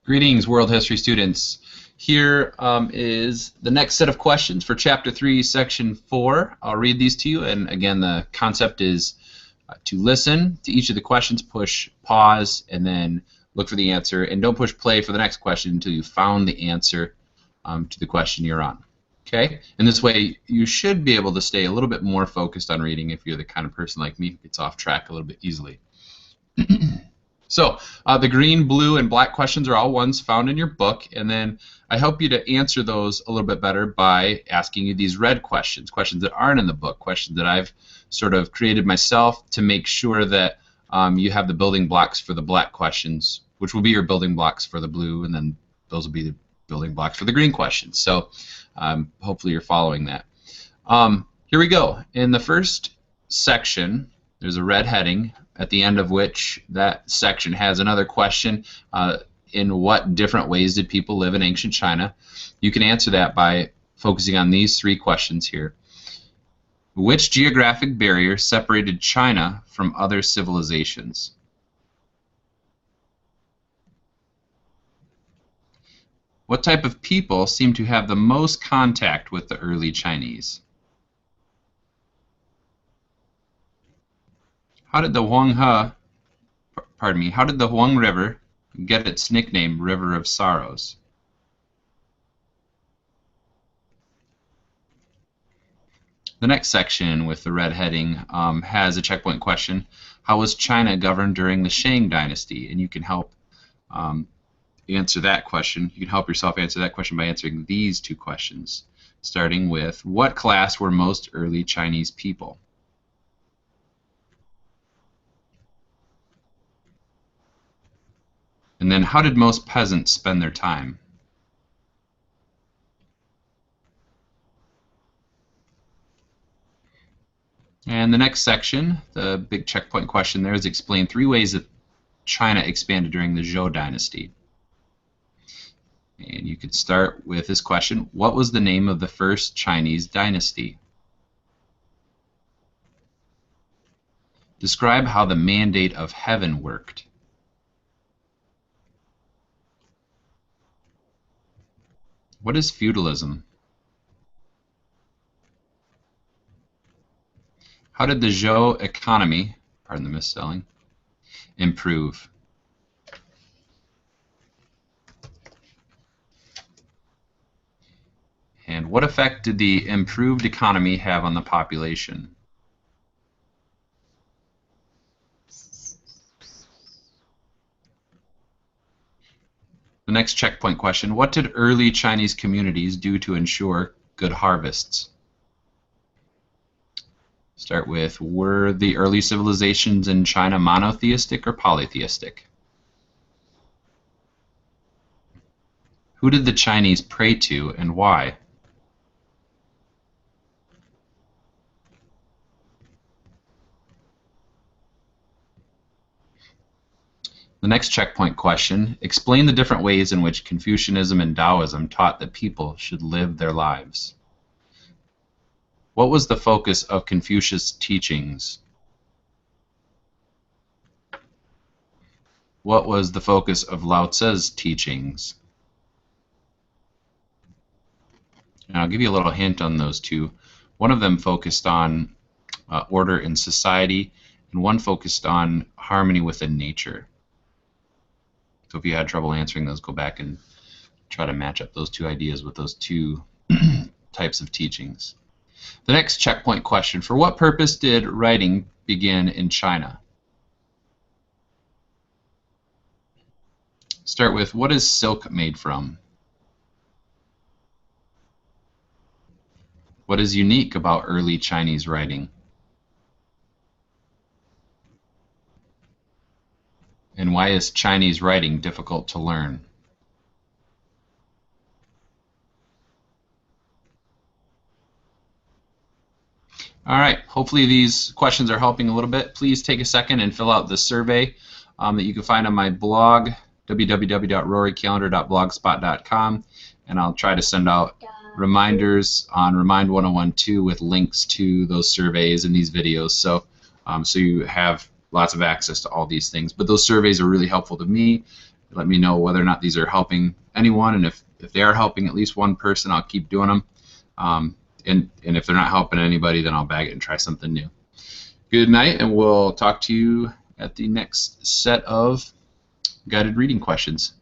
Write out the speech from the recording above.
Greetings, world history students. Here is the next set of questions for Chapter 3, Section 4. I'll read these to you, and again, the concept is to listen to each of the questions, push pause, and then look for the answer, and don't push play for the next question until you found the answer to the question you're on. Okay? And this way, you should be able to stay a little bit more focused on reading if you're the kind of person like me who gets off track a little bit easily. So the green, blue, and black questions are all ones found in your book, and then I help you to answer those a little bit better by asking you these red questions, questions that aren't in the book, questions that I've sort of created myself to make sure that you have the building blocks for the black questions, which will be your building blocks for the blue, and then those will be the building blocks for the green questions. So hopefully you're following that. Here we go. In the first section, there's a red heading, at the end of which that section has another question. In what different ways did people live in ancient China? You can answer that by focusing on these three questions here. Which geographic barrier separated China from other civilizations? What type of people seem to have the most contact with the early Chinese? How did the Huang River get its nickname River of Sorrows? The next section with the red heading has a checkpoint question. How was China governed during the Shang Dynasty? And you can help answer that question. You can help yourself answer that question by answering these two questions, starting with what class were most early Chinese people? And then, how did most peasants spend their time? And the next section, the big checkpoint question there, is explain 3 ways that China expanded during the Zhou Dynasty. And you could start with this question: what was the name of the first Chinese dynasty? Describe how the mandate of heaven worked. What is feudalism? How did the Zhou economy, pardon the misspelling, improve? And what effect did the improved economy have on the population? The next checkpoint question, what did early Chinese communities do to ensure good harvests? Start with, were the early civilizations in China monotheistic or polytheistic? Who did the Chinese pray to and why? The next checkpoint question, explain the different ways in which Confucianism and Taoism taught that people should live their lives. What was the focus of Confucius' teachings? What was the focus of Lao Tzu's teachings? And I'll give you a little hint on those two. One of them focused on order in society, and one focused on harmony within nature. So if you had trouble answering those, go back and try to match up those two ideas with those two types of teachings. The next checkpoint question, for what purpose did writing begin in China? Start with, what is silk made from? What is unique about early Chinese writing? And why is Chinese writing difficult to learn? All right, hopefully these questions are helping a little bit. Please take a second and fill out the survey that you can find on my blog, www.rorycalendar.blogspot.com, and I'll try to send out reminders on Remind 1012 with links to those surveys and these videos, so you have lots of access to all these things. But those surveys are really helpful to me Let me know whether or not these are helping anyone, and if they are helping at least one person, I'll keep doing them. And if they're not helping anybody, then I'll bag it and try something new. Good night, and we'll talk to you at the next set of guided reading questions.